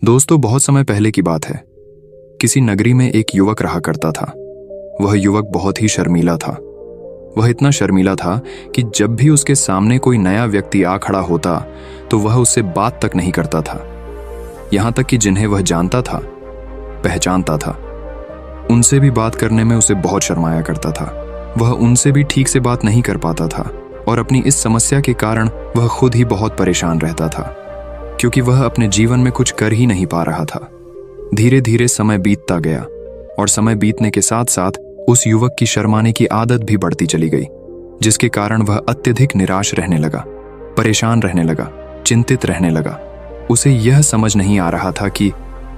दोस्तों, बहुत समय पहले की बात है। किसी नगरी में एक युवक रहा करता था। वह युवक बहुत ही शर्मीला था। वह इतना शर्मीला था कि जब भी उसके सामने कोई नया व्यक्ति आ खड़ा होता तो वह उससे बात तक नहीं करता था। यहां तक कि जिन्हें वह जानता था, पहचानता था, उनसे भी बात करने में उसे बहुत शर्माया करता था। वह उनसे भी ठीक से बात नहीं कर पाता था और अपनी इस समस्या के कारण वह खुद ही बहुत परेशान रहता था, क्योंकि वह अपने जीवन में कुछ कर ही नहीं पा रहा था। धीरे धीरे समय बीतता गया और समय बीतने के साथ साथ उस युवक की शर्माने की आदत भी बढ़ती चली गई, जिसके कारण वह अत्यधिक निराश रहने लगा, परेशान रहने लगा, चिंतित रहने लगा। उसे यह समझ नहीं आ रहा था कि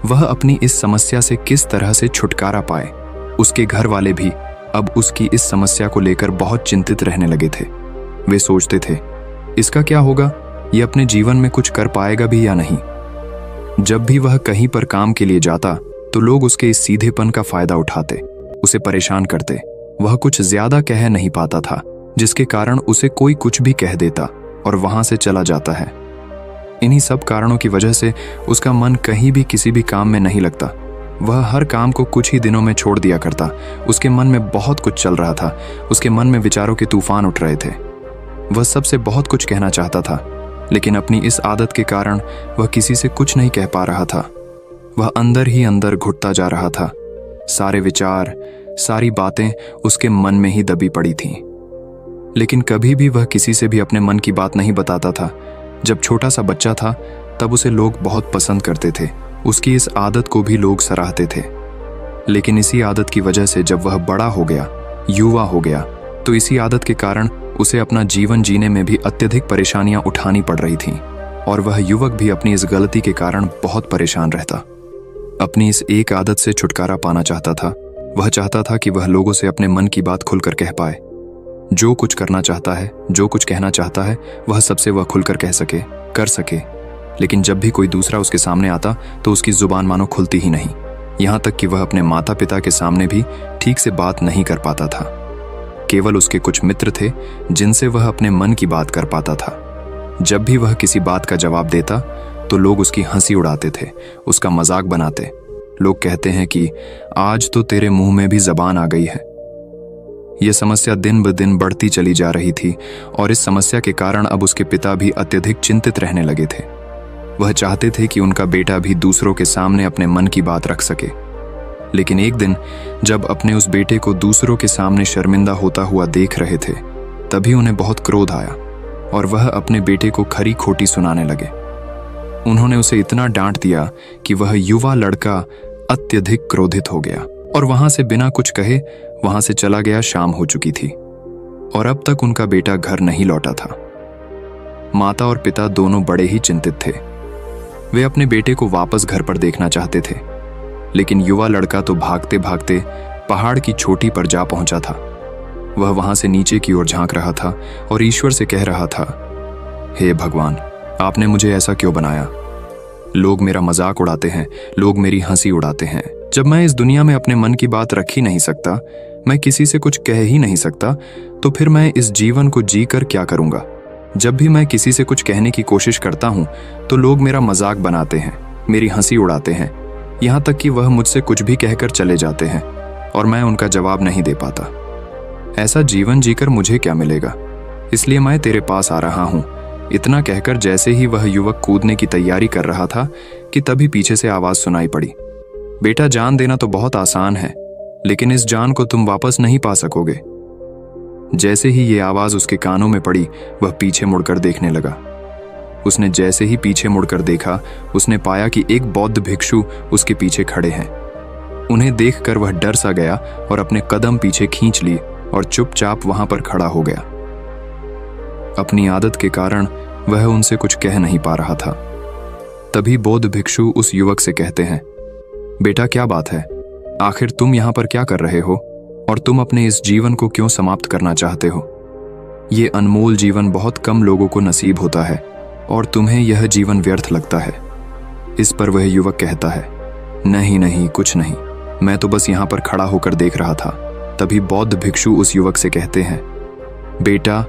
वह अपनी इस समस्या से किस तरह से छुटकारा पाए। उसके घर वाले भी अब उसकी इस समस्या को लेकर बहुत चिंतित रहने लगे थे। वे सोचते थे, इसका क्या होगा, ये अपने जीवन में कुछ कर पाएगा भी या नहीं। जब भी वह कहीं पर काम के लिए जाता तो लोग उसके इस सीधेपन का फायदा उठाते, उसे परेशान करते। वह कुछ ज्यादा कह नहीं पाता था, जिसके कारण उसे कोई कुछ भी कह देता और वहां से चला जाता है। इन्हीं सब कारणों की वजह से उसका मन कहीं भी किसी भी काम में नहीं लगता। वह हर काम को कुछ ही दिनों में छोड़ दिया करता। उसके मन में बहुत कुछ चल रहा था। उसके मन में विचारों के तूफान उठ रहे थे। वह सबसे बहुत कुछ कहना चाहता था, लेकिन अपनी इस आदत के कारण वह किसी से कुछ नहीं कह पा रहा था। वह अंदर ही अंदर घुटता जा रहा था। सारे विचार, सारी बातें उसके मन में ही दबी पड़ी थीं। लेकिन कभी भी वह किसी से भी अपने मन की बात नहीं बताता था। जब छोटा सा बच्चा था तब उसे लोग बहुत पसंद करते थे। उसकी इस आदत को भी लोग सराहते थे। लेकिन इसी आदत की वजह से जब वह बड़ा हो गया, युवा हो गया, तो इसी आदत के कारण उसे अपना जीवन जीने में भी अत्यधिक परेशानियां उठानी पड़ रही थीं और वह युवक भी अपनी इस गलती के कारण बहुत परेशान रहता। अपनी इस एक आदत से छुटकारा पाना चाहता था। वह चाहता था कि वह लोगों से अपने मन की बात खुलकर कह पाए। जो कुछ करना चाहता है, जो कुछ कहना चाहता है, वह सबसे वह खुलकर कह सके, कर सके। लेकिन जब भी कोई दूसरा उसके सामने आता तो उसकी जुबान मानो खुलती ही नहीं। यहाँ तक कि वह अपने माता पिता के सामने भी ठीक से बात नहीं कर पाता था। केवल उसके कुछ मित्र थे जिनसे वह अपने मन की बात कर पाता था। जब भी वह किसी बात का जवाब देता तो लोग उसकी हंसी उड़ाते थे, उसका मजाक बनाते। लोग कहते हैं कि आज तो तेरे मुंह में भी जबान आ गई है। यह समस्या दिन ब दिन बढ़ती चली जा रही थी और इस समस्या के कारण अब उसके पिता भी अत्यधिक चिंतित रहने लगे थे। वह चाहते थे कि उनका बेटा भी दूसरों के सामने अपने मन की बात रख सके। लेकिन एक दिन जब अपने उस बेटे को दूसरों के सामने शर्मिंदा होता हुआ देख रहे थे, तभी उन्हें बहुत क्रोध आया और वह अपने बेटे को खरी खोटी सुनाने लगे। उन्होंने उसे इतना डांट दिया कि वह युवा लड़का अत्यधिक क्रोधित हो गया और वहां से बिना कुछ कहे वहां से चला गया। शाम हो चुकी थी और अब तक उनका बेटा घर नहीं लौटा था। माता और पिता दोनों बड़े ही चिंतित थे। वे अपने बेटे को वापस घर पर देखना चाहते थे, लेकिन युवा लड़का तो भागते भागते पहाड़ की चोटी पर जा पहुंचा था। वह वहां से नीचे की ओर झांक रहा था और ईश्वर से कह रहा था, हे भगवान, आपने मुझे ऐसा क्यों बनाया? लोग मेरा मजाक उड़ाते हैं, लोग मेरी हंसी उड़ाते हैं। जब मैं इस दुनिया में अपने मन की बात रख ही नहीं सकता, मैं किसी से कुछ कह ही नहीं सकता, तो फिर मैं इस जीवन को जी कर क्या करूंगा? जब भी मैं किसी से कुछ कहने की कोशिश करता हूं तो लोग मेरा मजाक बनाते हैं, मेरी हंसी उड़ाते हैं, यहाँ तक कि वह मुझसे कुछ भी कहकर चले जाते हैं और मैं उनका जवाब नहीं दे पाता। ऐसा जीवन जीकर मुझे क्या मिलेगा? इसलिए मैं तेरे पास आ रहा हूं। इतना कहकर जैसे ही वह युवक कूदने की तैयारी कर रहा था कि तभी पीछे से आवाज सुनाई पड़ी, बेटा, जान देना तो बहुत आसान है, लेकिन इस जान को तुम वापस नहीं पा सकोगे। जैसे ही ये आवाज उसके कानों में पड़ी, वह पीछे मुड़कर देखने लगा। उसने जैसे ही पीछे मुड़कर देखा, उसने पाया कि एक बौद्ध भिक्षु उसके पीछे खड़े हैं। उन्हें देखकर वह डर सा गया और अपने कदम पीछे खींच लिए और चुपचाप वहां पर खड़ा हो गया। अपनी आदत के कारण वह उनसे कुछ कह नहीं पा रहा था। तभी बौद्ध भिक्षु उस युवक से कहते हैं, बेटा, क्या बात है? आखिर तुम यहां पर क्या कर रहे हो और तुम अपने इस जीवन को क्यों समाप्त करना चाहते हो? ये अनमोल जीवन बहुत कम लोगों को नसीब होता है और तुम्हें यह जीवन व्यर्थ लगता है। इस पर वह युवक कहता है, नहीं नहीं, कुछ नहीं, मैं तो बस यहाँ पर खड़ा होकर देख रहा था। तभी बौद्ध भिक्षु उस युवक से कहते हैं, बेटा,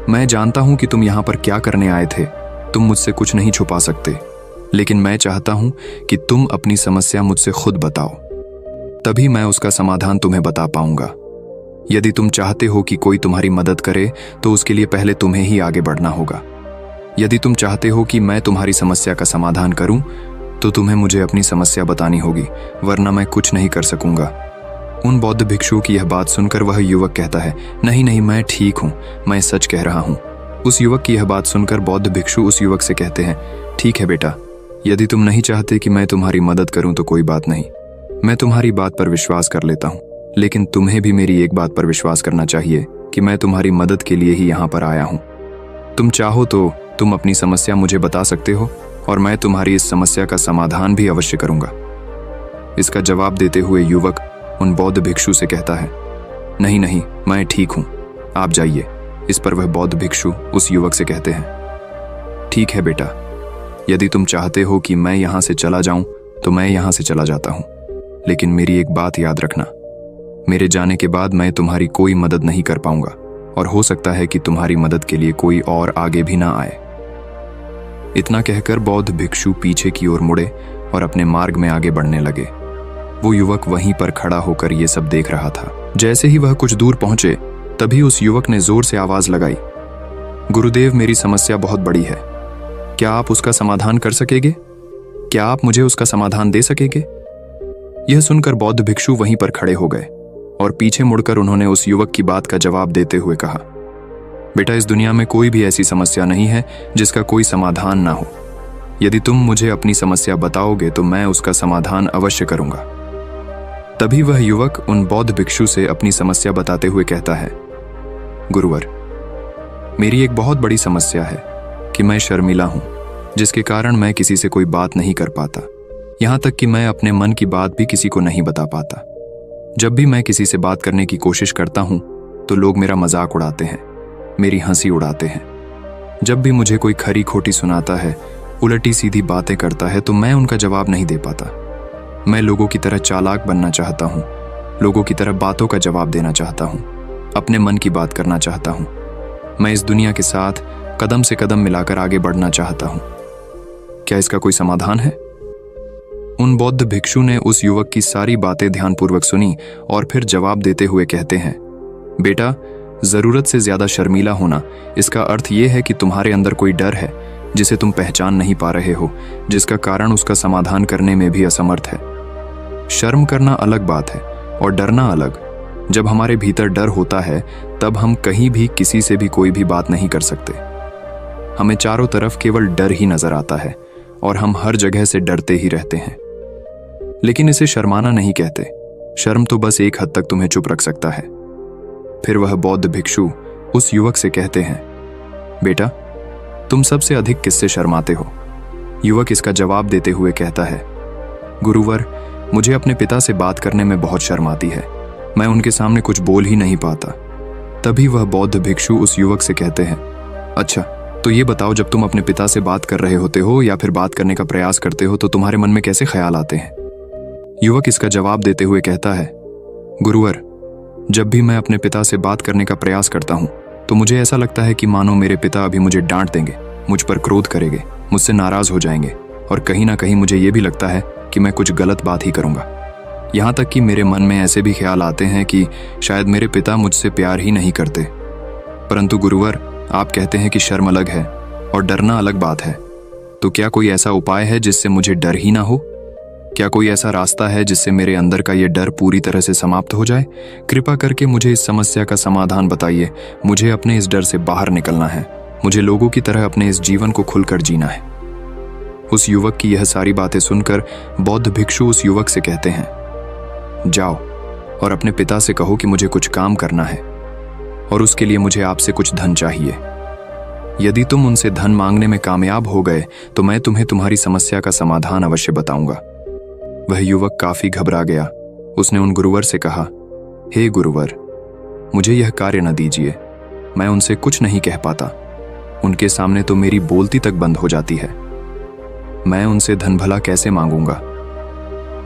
मैं जानता हूं कि तुम यहाँ पर क्या करने आए थे। तुम मुझसे कुछ नहीं छुपा सकते, लेकिन मैं चाहता हूं कि तुम अपनी समस्या मुझसे खुद बताओ, तभी मैं उसका समाधान तुम्हें बता पाऊंगा। यदि तुम चाहते हो कि कोई तुम्हारी मदद करे तो उसके लिए पहले तुम्हें ही आगे बढ़ना होगा। यदि तुम चाहते हो कि मैं तुम्हारी समस्या का समाधान करूं तो तुम्हें मुझे अपनी समस्या बतानी होगी, वरना मैं कुछ नहीं कर सकूंगा। उन बौद्ध भिक्षु की यह बात सुनकर वह युवक कहता है, नहीं नहीं, मैं ठीक हूं, मैं सच कह रहा हूं। उस युवक की यह बात सुनकर बौद्ध भिक्षु उस युवक से कहते हैं, ठीक है बेटा, यदि तुम नहीं चाहते कि मैं तुम्हारी मदद करूं तो कोई बात नहीं, मैं तुम्हारी बात पर विश्वास कर लेता हूं। लेकिन तुम्हें भी मेरी एक बात पर विश्वास करना चाहिए कि मैं तुम्हारी मदद के लिए ही यहाँ पर आया हूँ। तुम चाहो तो तुम अपनी समस्या मुझे बता सकते हो और मैं तुम्हारी इस समस्या का समाधान भी अवश्य करूंगा। इसका जवाब देते हुए युवक उन बौद्ध भिक्षु से कहता है, नहीं नहीं, मैं ठीक हूँ, आप जाइए। इस पर वह बौद्ध भिक्षु उस युवक से कहते हैं, ठीक है बेटा, यदि तुम चाहते हो कि मैं यहाँ से चला जाऊं तो मैं यहाँ से चला जाता हूँ, लेकिन मेरी एक बात याद रखना, मेरे जाने के बाद मैं तुम्हारी कोई मदद नहीं कर पाऊंगा और हो सकता है कि तुम्हारी मदद के लिए कोई और आगे भी ना आए। इतना कहकर बौद्ध भिक्षु पीछे की ओर मुड़े और अपने मार्ग में आगे बढ़ने लगे। वो युवक वहीं पर खड़ा होकर ये सब देख रहा था। जैसे ही वह कुछ दूर पहुंचे तभी उस युवक ने जोर से आवाज लगाई, गुरुदेव, मेरी समस्या बहुत बड़ी है, क्या आप उसका समाधान कर सकेंगे? क्या आप मुझे उसका समाधान दे सकेंगे? यह सुनकर बौद्ध भिक्षु वहीं पर खड़े हो गए और पीछे मुड़कर उन्होंने उस युवक की बात का जवाब देते हुए कहा, बेटा, इस दुनिया में कोई भी ऐसी समस्या नहीं है जिसका कोई समाधान ना हो। यदि तुम मुझे अपनी समस्या बताओगे तो मैं उसका समाधान अवश्य करूंगा। तभी वह युवक उन बौद्ध भिक्षु से अपनी समस्या बताते हुए कहता है, गुरुवर, मेरी एक बहुत बड़ी समस्या है कि मैं शर्मिला हूं, जिसके कारण मैं किसी से कोई बात नहीं कर पाता। यहां तक कि मैं अपने मन की बात भी किसी को नहीं बता पाता। जब भी मैं किसी से बात करने की कोशिश करता हूं तो लोग मेरा मजाक उड़ाते हैं, मेरी हंसी उड़ाते हैं। जब भी मुझे कोई खरी खोटी सुनाता है, उलटी सीधी बातें करता है, तो मैं उनका जवाब नहीं दे पाता। मैं लोगों की तरह चालाक बनना चाहता हूं, लोगों की तरह बातों का जवाब देना चाहता हूं, अपने मन की बात करना चाहता हूं। मैं इस दुनिया के साथ कदम से कदम मिलाकर आगे बढ़ना चाहता हूं। क्या इसका कोई समाधान है? उन बौद्ध भिक्षु ने उस युवक की सारी बातें ध्यानपूर्वक सुनी और फिर जवाब देते हुए कहते हैं, बेटा, जरूरत से ज्यादा शर्मीला होना, इसका अर्थ यह है कि तुम्हारे अंदर कोई डर है जिसे तुम पहचान नहीं पा रहे हो, जिसका कारण उसका समाधान करने में भी असमर्थ है। शर्म करना अलग बात है और डरना अलग। जब हमारे भीतर डर होता है तब हम कहीं भी किसी से भी कोई भी बात नहीं कर सकते। हमें चारों तरफ केवल डर ही नजर आता है और हम हर जगह से डरते ही रहते हैं। लेकिन इसे शर्माना नहीं कहते। शर्म तो बस एक हद तक तुम्हें चुप रख सकता है। फिर वह बौद्ध भिक्षु उस युवक से कहते हैं, बेटा, तुम सबसे अधिक किससे शर्माते हो? युवक इसका जवाब देते हुए कहता है, गुरुवर, मुझे अपने पिता से बात करने में बहुत शर्म आती है। मैं उनके सामने कुछ बोल ही नहीं पाता। तभी वह बौद्ध भिक्षु उस युवक से कहते हैं, अच्छा, तो ये बताओ, जब तुम अपने पिता से बात कर रहे होते हो या फिर बात करने का प्रयास करते हो तो तुम्हारे मन में कैसे ख्याल आते हैं? युवक इसका जवाब देते हुए कहता है, गुरुवर, जब भी मैं अपने पिता से बात करने का प्रयास करता हूं तो मुझे ऐसा लगता है कि मानो मेरे पिता अभी मुझे डांट देंगे, मुझ पर क्रोध करेंगे, मुझसे नाराज हो जाएंगे और कहीं ना कहीं मुझे यह भी लगता है कि मैं कुछ गलत बात ही करूंगा। यहाँ तक कि मेरे मन में ऐसे भी ख्याल आते हैं कि शायद मेरे पिता मुझसे प्यार ही नहीं करते। परंतु गुरुवर, आप कहते हैं कि शर्म अलग है और डरना अलग बात है, तो क्या कोई ऐसा उपाय है जिससे मुझे डर ही ना हो? क्या कोई ऐसा रास्ता है जिससे मेरे अंदर का ये डर पूरी तरह से समाप्त हो जाए? कृपा करके मुझे इस समस्या का समाधान बताइए। मुझे अपने इस डर से बाहर निकलना है। मुझे लोगों की तरह अपने इस जीवन को खुलकर जीना है। उस युवक की यह सारी बातें सुनकर बौद्ध भिक्षु उस युवक से कहते हैं, जाओ और अपने पिता से कहो कि मुझे कुछ काम करना है और उसके लिए मुझे आपसे कुछ धन चाहिए। यदि तुम उनसे धन मांगने में कामयाब हो गए तो मैं तुम्हें तुम्हारी समस्या का समाधान अवश्य बताऊंगा। वह युवक काफी घबरा गया। उसने उन गुरुवर से कहा, हे गुरुवर, मुझे यह कार्य न दीजिए। मैं उनसे कुछ नहीं कह पाता। उनके सामने तो मेरी बोलती तक बंद हो जाती है। मैं उनसे धन भला कैसे मांगूंगा?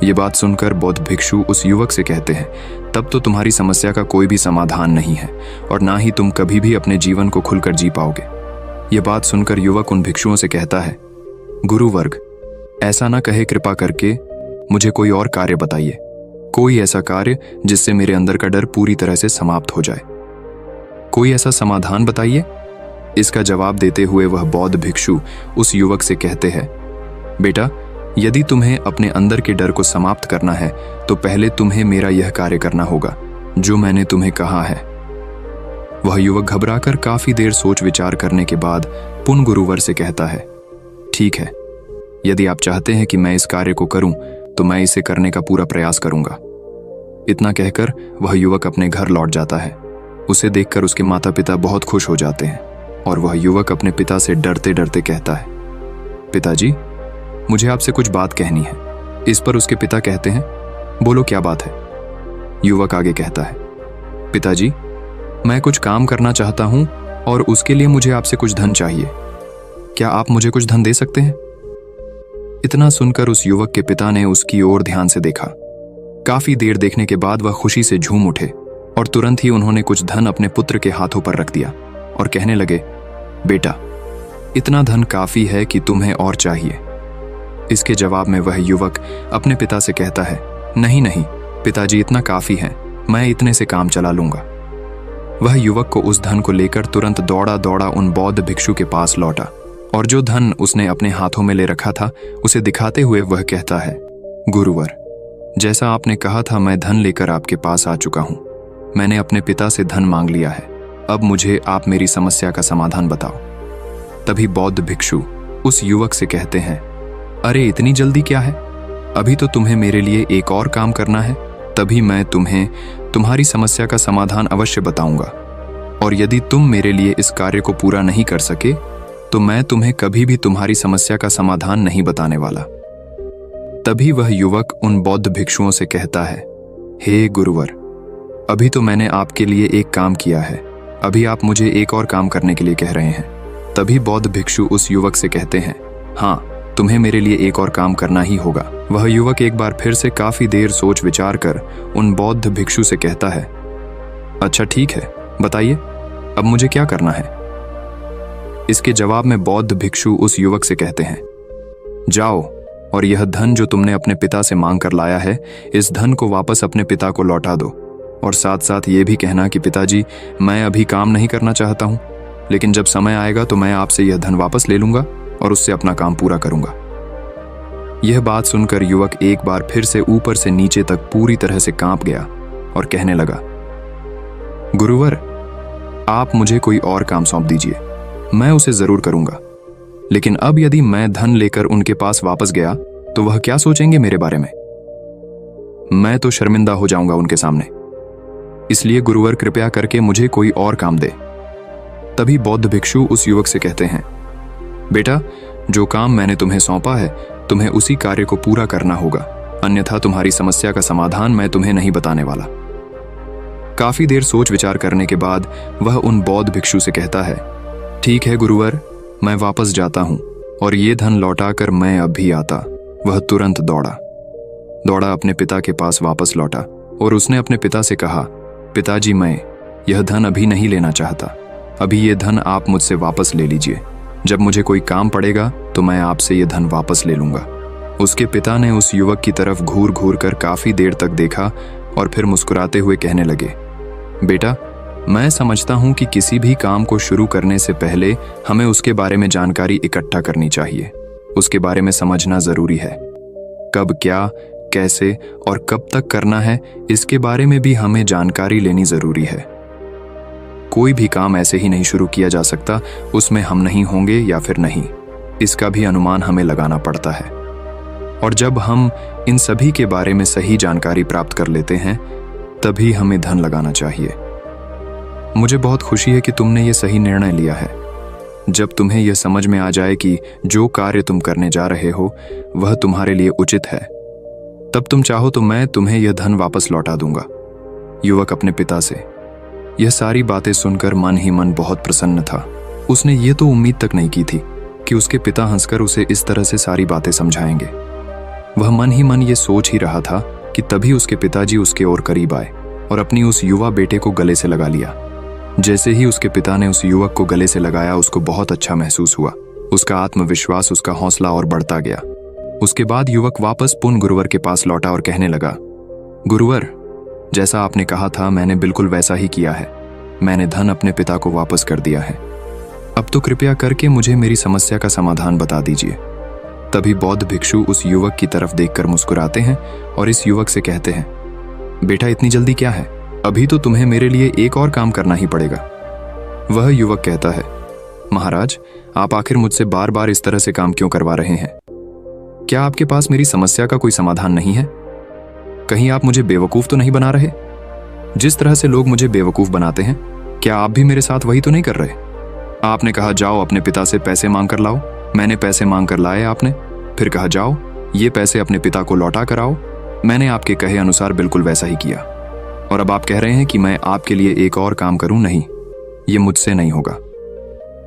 ये बात सुनकर बौद्ध भिक्षु उस युवक से कहते हैं, तब तो तुम्हारी समस्या का कोई भी समाधान नहीं है और ना ही तुम कभी भी अपने जीवन को खुलकर जी पाओगे। यह बात सुनकर युवक उन भिक्षुओं से कहता है, गुरुवर्ग, ऐसा ना कहे, कृपा करके मुझे कोई और कार्य बताइए, कोई ऐसा कार्य जिससे मेरे अंदर का डर पूरी तरह से समाप्त हो जाए। कोई ऐसा समाधान बताइए। इसका जवाब देते हुए वह बौद्ध भिक्षु उस युवक से कहते हैं, बेटा, यदि तुम्हें अपने अंदर के डर को समाप्त करना है तो पहले तुम्हें मेरा यह कार्य करना होगा जो मैंने तुम्हें कहा है। वह युवक घबराकर काफी देर सोच विचार करने के बाद पुन गुरुवर से कहता है, ठीक है, यदि आप चाहते हैं कि मैं इस कार्य को करूं तो मैं इसे करने का पूरा प्रयास करूंगा। इतना कहकर वह युवक अपने घर लौट जाता है। उसे देखकर उसके माता पिता बहुत खुश हो जाते हैं और वह युवक अपने पिता से डरते डरते कहता है, पिताजी, मुझे आपसे कुछ बात कहनी है। इस पर उसके पिता कहते हैं, बोलो क्या बात है। युवक आगे कहता है, पिताजी, मैं कुछ काम करना चाहता हूं और उसके लिए मुझे आपसे कुछ धन चाहिए। क्या आप मुझे कुछ धन दे सकते हैं? इतना सुनकर उस युवक के पिता ने उसकी ओर ध्यान से देखा। काफी देर देखने के बाद वह खुशी से झूम उठे और तुरंत ही उन्होंने कुछ धन अपने पुत्र के हाथों पर रख दिया और कहने लगे, बेटा, इतना धन काफी है कि तुम्हें और चाहिए। इसके जवाब में वह युवक अपने पिता से कहता है, नहीं नहीं पिताजी, इतना काफी है, मैं इतने से काम चला लूंगा। वह युवक को उस धन को लेकर तुरंत दौड़ा दौड़ा उन बौद्ध भिक्षु के पास लौटा और जो धन उसने अपने हाथों में ले रखा था उसे दिखाते हुए वह कहता है, गुरुवर, जैसा आपने कहा था मैं धन लेकर आपके पास आ चुका हूं। मैंने अपने पिता से धन मांग लिया है। अब मुझे आप मेरी समस्या का समाधान बताओ। तभी बौद्ध भिक्षु उस युवक से कहते हैं, अरे इतनी जल्दी क्या है, अभी तो तुम्हें मेरे लिए एक और काम करना है, तभी मैं तुम्हें तुम्हारी समस्या का समाधान अवश्य बताऊंगा। और यदि तुम मेरे लिए इस कार्य को पूरा नहीं कर सके तो मैं तुम्हें कभी भी तुम्हारी समस्या का समाधान नहीं बताने वाला। तभी वह युवक उन बौद्ध भिक्षुओं से कहता है, हे गुरुवर, अभी तो मैंने आपके लिए एक काम किया है, अभी आप मुझे एक और काम करने के लिए कह रहे हैं। तभी बौद्ध भिक्षु उस युवक से कहते हैं, हाँ, तुम्हें मेरे लिए एक और काम करना ही होगा। वह युवक एक बार फिर से काफी देर सोच विचार कर उन बौद्ध भिक्षु से कहता है, अच्छा ठीक है, बताइए अब मुझे क्या करना है। इसके जवाब में बौद्ध भिक्षु उस युवक से कहते हैं, जाओ और यह धन जो तुमने अपने पिता से मांग कर लाया है, इस धन को वापस अपने पिता को लौटा दो और साथ साथ ये भी कहना कि पिताजी, मैं अभी काम नहीं करना चाहता हूं, लेकिन जब समय आएगा तो मैं आपसे यह धन वापस ले लूंगा और उससे अपना काम पूरा करूंगा। यह बात सुनकर युवक एक बार फिर से ऊपर से नीचे तक पूरी तरह से कांप गया और कहने लगा, गुरुवर, आप मुझे कोई और काम सौंप दीजिए, मैं उसे जरूर करूंगा। लेकिन अब यदि मैं धन लेकर उनके पास वापस गया तो वह क्या सोचेंगे मेरे बारे में? मैं तो शर्मिंदा हो जाऊंगा उनके सामने। इसलिए गुरुवर, कृपया करके मुझे कोई और काम दे। तभी बौद्ध भिक्षु उस युवक से कहते हैं, बेटा, जो काम मैंने तुम्हें सौंपा है तुम्हें उसी कार्य को पूरा करना होगा, अन्यथा तुम्हारी समस्या का समाधान मैं तुम्हें नहीं बताने वाला। काफी देर सोच विचार करने के बाद वह उन बौद्ध भिक्षु से कहता है, ठीक है गुरुवर, मैं वापस जाता हूं और ये धन लौटाकर मैं अब भी आता। वह तुरंत दौड़ा अपने पिता के पास वापस लौटा और उसने अपने पिता से कहा, पिताजी, मैं यह धन अभी नहीं लेना चाहता, अभी ये धन आप मुझसे वापस ले लीजिए। जब मुझे कोई काम पड़ेगा तो मैं आपसे ये धन वापस ले लूंगा। उसके पिता ने उस युवक की तरफ घूर घूर कर काफी देर तक देखा और फिर मुस्कुराते हुए कहने लगे, बेटा, मैं समझता हूं कि किसी भी काम को शुरू करने से पहले हमें उसके बारे में जानकारी इकट्ठा करनी चाहिए। उसके बारे में समझना जरूरी है। कब, क्या, कैसे और कब तक करना है, इसके बारे में भी हमें जानकारी लेनी जरूरी है। कोई भी काम ऐसे ही नहीं शुरू किया जा सकता, उसमें हम नहीं होंगे या फिर नहीं, इसका भी अनुमान हमें लगाना पड़ता है। और जब हम इन सभी के बारे में सही जानकारी प्राप्त कर लेते हैं तभी हमें धन लगाना चाहिए। मुझे बहुत खुशी है कि तुमने ये सही निर्णय लिया है। जब तुम्हें यह समझ में आ जाए कि जो कार्य तुम करने जा रहे हो वह तुम्हारे लिए उचित है, तब तुम चाहो तो मैं तुम्हें यह धन वापस लौटा दूंगा। युवक अपने पिता से यह सारी बातें सुनकर मन ही मन बहुत प्रसन्न था। उसने ये तो उम्मीद तक नहीं की थी कि उसके पिता हंसकर उसे इस तरह से सारी बातें समझाएंगे। वह मन ही मन ये सोच ही रहा था कि तभी उसके पिताजी उसके और करीब आए और अपनी उस युवा बेटे को गले से लगा लिया। जैसे ही उसके पिता ने उस युवक को गले से लगाया, उसको बहुत अच्छा महसूस हुआ। उसका आत्मविश्वास, उसका हौसला और बढ़ता गया। उसके बाद युवक वापस पुन गुरुवर के पास लौटा और कहने लगा, गुरुवर, जैसा आपने कहा था मैंने बिल्कुल वैसा ही किया है। मैंने धन अपने पिता को वापस कर दिया है। अब तो कृपया करके मुझे मेरी समस्या का समाधान बता दीजिए। तभी बौद्ध भिक्षु उस युवक की तरफ देखकर मुस्कुराते हैं और इस युवक से कहते हैं, बेटा इतनी जल्दी क्या है, अभी तो तुम्हें मेरे लिए एक और काम करना ही पड़ेगा। वह युवक कहता है, महाराज, आप आखिर मुझसे बार बार इस तरह से काम क्यों करवा रहे हैं? क्या आपके पास मेरी समस्या का कोई समाधान नहीं है? कहीं आप मुझे बेवकूफ तो नहीं बना रहे? जिस तरह से लोग मुझे बेवकूफ बनाते हैं, क्या आप भी मेरे साथ वही तो नहीं कर रहे? आपने कहा जाओ अपने पिता से पैसे मांग कर लाओ, मैंने पैसे मांग कर लाए आपने, फिर कहा जाओ ये पैसे अपने पिता को लौटा कर आओ, मैंने आपके कहे अनुसार बिल्कुल वैसा ही किया। और अब आप कह रहे हैं कि मैं आपके लिए एक और काम करूं? नहीं, ये मुझसे नहीं होगा।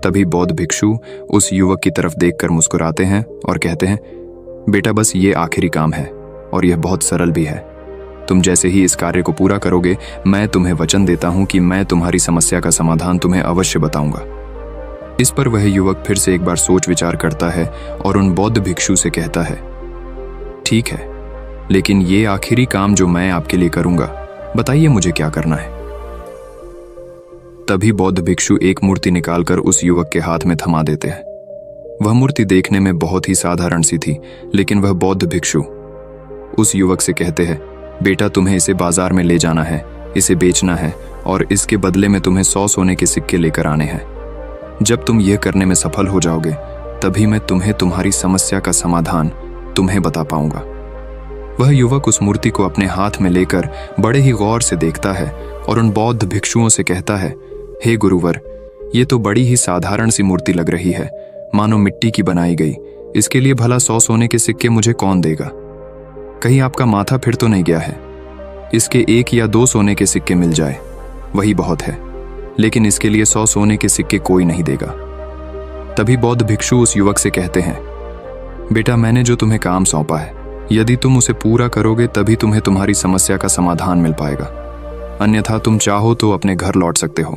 तभी बौद्ध भिक्षु उस युवक की तरफ देखकर मुस्कुराते हैं और कहते हैं, बेटा बस ये आखिरी काम है और यह बहुत सरल भी है। तुम जैसे ही इस कार्य को पूरा करोगे, मैं तुम्हें वचन देता हूं कि मैं तुम्हारी समस्या का समाधान तुम्हें अवश्य बताऊंगा। इस पर वह युवक फिर से एक बार सोच विचार करता है और उन बौद्ध भिक्षु से कहता है, ठीक है, लेकिन ये आखिरी काम जो मैं आपके लिए करूंगा, बताइए मुझे क्या करना है। तभी बौद्ध भिक्षु एक मूर्ति निकालकर उस युवक के हाथ में थमा देते हैं। वह मूर्ति देखने में बहुत ही साधारण सी थी, लेकिन वह बौद्ध भिक्षु उस युवक से कहते हैं, बेटा तुम्हें इसे बाजार में ले जाना है, इसे बेचना है और इसके बदले में तुम्हें 100 सोने के सिक्के लेकर आने हैं। जब तुम यह करने में सफल हो जाओगे, तभी मैं तुम्हें तुम्हारी समस्या का समाधान तुम्हें बता पाऊंगा। वह युवक उस मूर्ति को अपने हाथ में लेकर बड़े ही गौर से देखता है और उन बौद्ध भिक्षुओं से कहता है, हे गुरुवर, ये तो बड़ी ही साधारण सी मूर्ति लग रही है, मानो मिट्टी की बनाई गई। इसके लिए भला 100 सोने के सिक्के मुझे कौन देगा? कहीं आपका माथा फिर तो नहीं गया है? इसके 1 या 2 सोने के सिक्के मिल जाए, वही बहुत है, लेकिन इसके लिए 100 सोने के सिक्के कोई नहीं देगा। तभी बौद्ध भिक्षु उस युवक से कहते हैं, बेटा मैंने जो तुम्हें काम सौंपा है, यदि तुम उसे पूरा करोगे तभी तुम्हें तुम्हारी समस्या का समाधान मिल पाएगा, अन्यथा तुम चाहो तो अपने घर लौट सकते हो,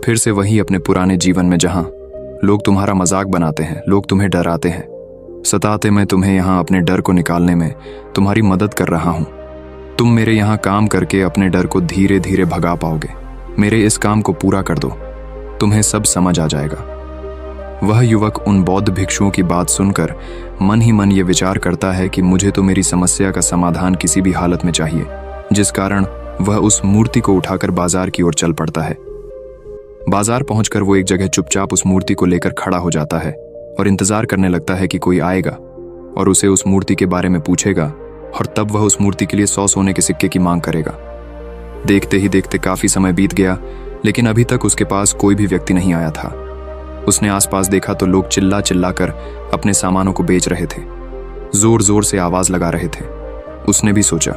फिर से वही अपने पुराने जीवन में जहां लोग तुम्हारा मजाक बनाते हैं, लोग तुम्हें डराते हैं, सताते। मैं तुम्हें यहाँ अपने डर को निकालने में तुम्हारी मदद कर रहा हूँ। तुम मेरे यहाँ काम करके अपने डर को धीरे धीरे भगा पाओगे। मेरे इस काम को पूरा कर दो, तुम्हें सब समझ आ जाएगा। वह युवक उन बौद्ध भिक्षुओं की बात सुनकर मन ही मन ये विचार करता है कि मुझे तो मेरी समस्या का समाधान किसी भी हालत में चाहिए, जिस कारण वह उस मूर्ति को उठाकर बाजार की ओर चल पड़ता है। बाजार पहुंचकर वो एक जगह चुपचाप उस मूर्ति को लेकर खड़ा हो जाता है और इंतजार करने लगता है कि कोई आएगा और उसे उस मूर्ति के बारे में पूछेगा, और तब वह उस मूर्ति के लिए 100 सोने के सिक्के की मांग करेगा। देखते ही देखते काफी समय बीत गया, लेकिन अभी तक उसके पास कोई भी व्यक्ति नहीं आया था। उसने आसपास देखा तो लोग चिल्ला चिल्ला कर अपने सामानों को बेच रहे थे, जोर जोर से आवाज लगा रहे थे। उसने भी सोचा,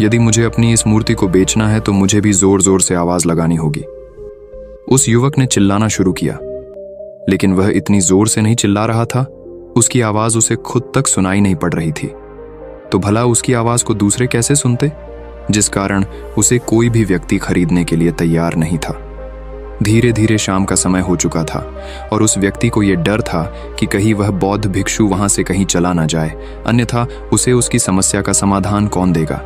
यदि मुझे अपनी इस मूर्ति को बेचना है तो मुझे भी जोर जोर से आवाज लगानी होगी। उस युवक ने चिल्लाना शुरू किया, लेकिन वह इतनी जोर से नहीं चिल्ला रहा था, उसकी आवाज उसे खुद तक सुनाई नहीं पड़ रही थी। तो भला उसकी आवाज को दूसरे कैसे सुनते, जिस कारण उसे कोई भी व्यक्ति खरीदने के लिए तैयार नहीं था। धीरे धीरे शाम का समय हो चुका था और उस व्यक्ति को यह डर था कि कहीं वह बौद्ध भिक्षु वहां से कहीं चला ना जाए, अन्यथा उसे उसकी समस्या का समाधान कौन देगा।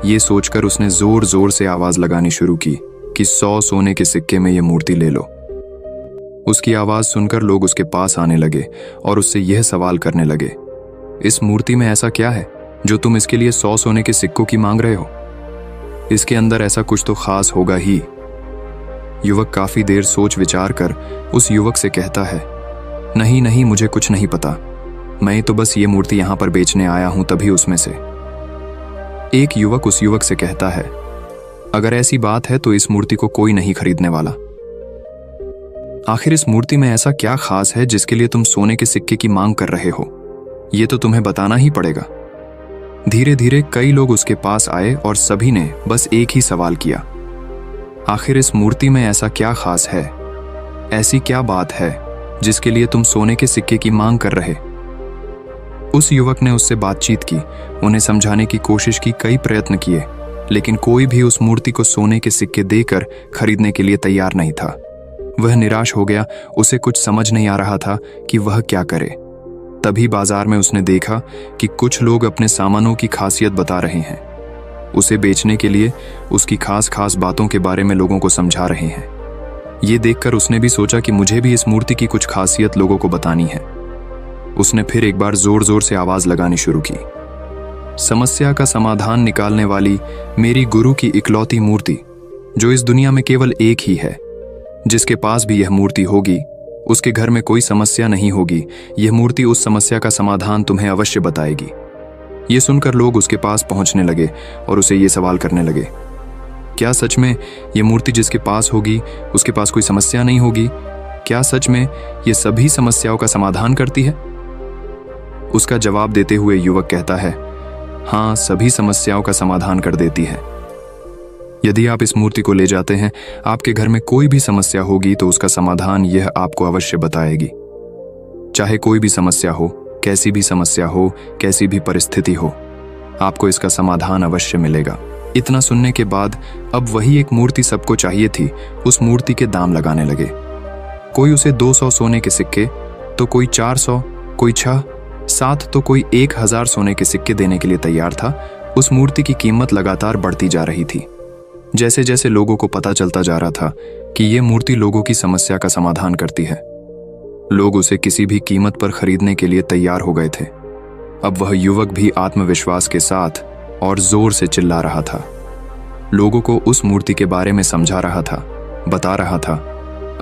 ये सोचकर उसने जोर जोर से आवाज लगानी शुरू की कि 100 सोने के सिक्के में यह मूर्ति ले लो। उसकी आवाज सुनकर लोग उसके पास आने लगे और उससे यह सवाल करने लगे, इस मूर्ति में ऐसा क्या है जो तुम इसके लिए 100 सोने के सिक्कों की मांग रहे हो? इसके अंदर ऐसा कुछ तो खास होगा ही। युवक काफी देर सोच विचार कर उस युवक से कहता है, नहीं नहीं, मुझे कुछ नहीं पता, मैं तो बस ये मूर्ति यहां पर बेचने आया हूं। तभी उसमें से एक युवक उस युवक से कहता है, अगर ऐसी बात है तो इस मूर्ति को कोई नहीं खरीदने वाला। आखिर इस मूर्ति में ऐसा क्या खास है जिसके लिए तुम सोने के सिक्के की मांग कर रहे हो? ये तो तुम्हें बताना ही पड़ेगा। धीरे धीरे कई लोग उसके पास आए और सभी ने बस एक ही सवाल किया, आखिर इस मूर्ति में ऐसा क्या खास है, ऐसी क्या बात है जिसके लिए तुम सोने के सिक्के की मांग कर रहे? उस युवक ने उससे बातचीत की, उन्हें समझाने की कोशिश की, कई प्रयत्न किए, लेकिन कोई भी उस मूर्ति को सोने के सिक्के देकर खरीदने के लिए तैयार नहीं था। वह निराश हो गया, उसे कुछ समझ नहीं आ रहा था कि वह क्या करे। तभी बाजार में उसने देखा कि कुछ लोग अपने सामानों की खासियत बता रहे हैं, उसे बेचने के लिए उसकी खास खास बातों के बारे में लोगों को समझा रहे हैं। ये देखकर उसने भी सोचा कि मुझे भी इस मूर्ति की कुछ खासियत लोगों को बतानी है। उसने फिर एक बार जोर जोर से आवाज लगानी शुरू की, समस्या का समाधान निकालने वाली मेरी गुरु की इकलौती मूर्ति, जो इस दुनिया में केवल एक ही है। जिसके पास भी यह मूर्ति होगी उसके घर में कोई समस्या नहीं होगी। यह मूर्ति उस समस्या का समाधान तुम्हें अवश्य बताएगी। ये सुनकर लोग उसके पास पहुंचने लगे और उसे ये सवाल करने लगे, क्या सच में ये मूर्ति जिसके पास होगी उसके पास कोई समस्या नहीं होगी? क्या सच में ये सभी समस्याओं का समाधान करती है? उसका जवाब देते हुए युवक कहता है, हाँ, सभी समस्याओं का समाधान कर देती है। यदि आप इस मूर्ति को ले जाते हैं, आपके घर में कोई भी समस्या होगी तो उसका समाधान यह आपको अवश्य बताएगी। चाहे कोई भी समस्या हो, कैसी भी समस्या हो, कैसी भी परिस्थिति हो, आपको इसका समाधान अवश्य मिलेगा। इतना सुनने के बाद अब वही एक मूर्ति सबको चाहिए थी, उस मूर्ति के दाम लगाने लगे। कोई उसे 200 सोने के सिक्के, तो कोई 400, कोई 6, 7, तो कोई 1000 सोने के सिक्के देने के लिए तैयार था। उस मूर्ति की कीमत लगातार बढ़ती जा रही थी। जैसे जैसे लोगों को पता चलता जा रहा था कि ये मूर्ति लोगों की समस्या का समाधान करती है, लोग उसे किसी भी कीमत पर खरीदने के लिए तैयार हो गए थे। अब वह युवक भी आत्मविश्वास के साथ और जोर से चिल्ला रहा था, लोगों को उस मूर्ति के बारे में समझा रहा था, बता रहा था।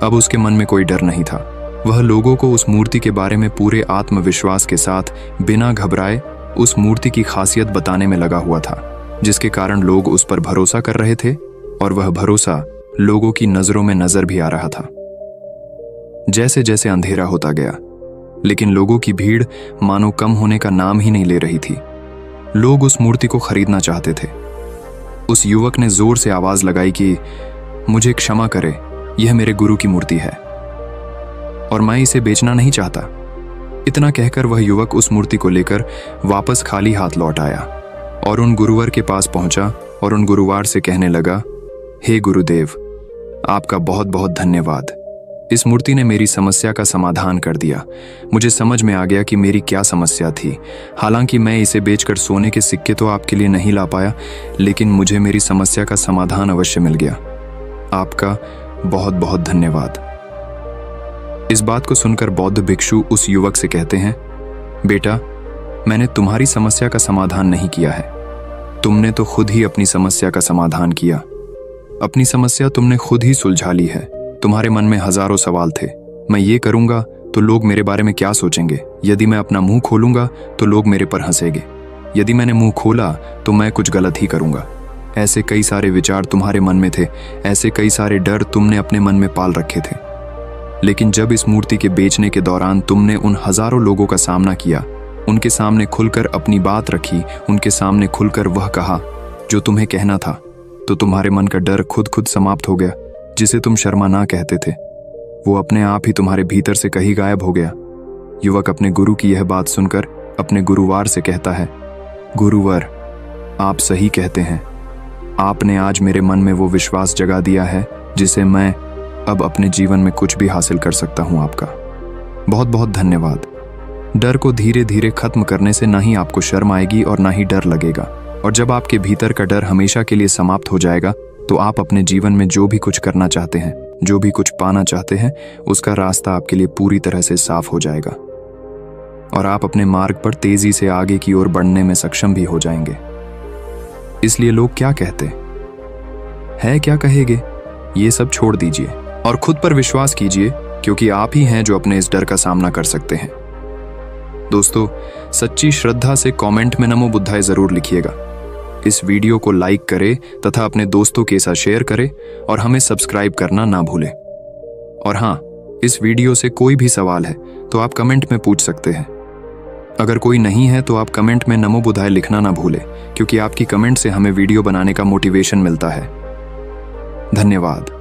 अब उसके मन में कोई डर नहीं था। वह लोगों को उस मूर्ति के बारे में पूरे आत्मविश्वास के साथ बिना घबराए उस मूर्ति की खासियत बताने में लगा हुआ था, जिसके कारण लोग उस पर भरोसा कर रहे थे और वह भरोसा लोगों की नजरों में नजर भी आ रहा था। जैसे जैसे अंधेरा होता गया, लेकिन लोगों की भीड़ मानो कम होने का नाम ही नहीं ले रही थी। लोग उस मूर्ति को खरीदना चाहते थे। उस युवक ने जोर से आवाज लगाई कि मुझे क्षमा करे, यह मेरे गुरु की मूर्ति है और मैं इसे बेचना नहीं चाहता। इतना कहकर वह युवक उस मूर्ति को लेकर वापस खाली हाथ लौट आया और उन गुरुवर के पास पहुंचा और उन गुरुवार से कहने लगा, हे गुरुदेव, आपका बहुत बहुत धन्यवाद। इस मूर्ति ने मेरी समस्या का समाधान कर दिया। मुझे समझ में आ गया कि मेरी क्या समस्या थी। हालांकि मैं इसे बेचकर सोने के सिक्के तो आपके लिए नहीं ला पाया, लेकिन मुझे मेरी समस्या का समाधान अवश्य मिल गया। आपका बहुत बहुत धन्यवाद। इस बात को सुनकर बौद्ध भिक्षु उस युवक से कहते हैं, बेटा, मैंने तुम्हारी समस्या का समाधान नहीं किया है, तुमने तो खुद ही अपनी समस्या का समाधान किया। अपनी समस्या तुमने खुद ही सुलझा ली है। तुम्हारे मन में हजारों सवाल थे, मैं ये करूंगा तो लोग मेरे बारे में क्या सोचेंगे, यदि मैं अपना मुंह खोलूंगा तो लोग मेरे पर हंसेंगे, यदि मैंने मुंह खोला तो मैं कुछ गलत ही करूंगा। ऐसे कई सारे विचार तुम्हारे मन में थे, ऐसे कई सारे डर तुमने अपने मन में पाल रखे थे। लेकिन जब इस मूर्ति के बेचने के दौरान तुमने उन हजारों लोगों का सामना किया, उनके सामने खुलकर अपनी बात रखी, उनके सामने खुलकर वह कहा जो तुम्हें कहना था, तो तुम्हारे मन का डर खुद खुद समाप्त हो गया। जिसे तुम शर्मा ना कहते थे, वो अपने आप ही तुम्हारे भीतर से कहीं गायब हो गया। युवक अपने गुरु की यह बात सुनकर अपने गुरुवार से कहता है, गुरुवर, आप सही कहते हैं। आपने आज मेरे मन में वो विश्वास जगा दिया है जिसे मैं अब अपने जीवन में कुछ भी हासिल कर सकता हूं। आपका बहुत बहुत धन्यवाद। डर को धीरे धीरे खत्म करने से ना ही आपको शर्म आएगी और ना ही डर लगेगा, और जब आपके भीतर का डर हमेशा के लिए समाप्त हो जाएगा तो आप अपने जीवन में जो भी कुछ करना चाहते हैं, जो भी कुछ पाना चाहते हैं, उसका रास्ता आपके लिए पूरी तरह से साफ हो जाएगा और आप अपने मार्ग पर तेजी से आगे की ओर बढ़ने में सक्षम भी हो जाएंगे। इसलिए लोग क्या कहते हैं, क्या कहेंगे, ये सब छोड़ दीजिए और खुद पर विश्वास कीजिए, क्योंकि आप ही हैं जो अपने इस डर का सामना कर सकते हैं। दोस्तों, सच्ची श्रद्धा से कमेंट में नमो बुद्धाय जरूर लिखिएगा। इस वीडियो को लाइक करें तथा अपने दोस्तों के साथ शेयर करें और हमें सब्सक्राइब करना ना भूलें। और हाँ, इस वीडियो से कोई भी सवाल है तो आप कमेंट में पूछ सकते हैं। अगर कोई नहीं है तो आप कमेंट में नमो बुद्धाय लिखना ना भूलें, क्योंकि आपकी कमेंट से हमें वीडियो बनाने का मोटिवेशन मिलता है। धन्यवाद।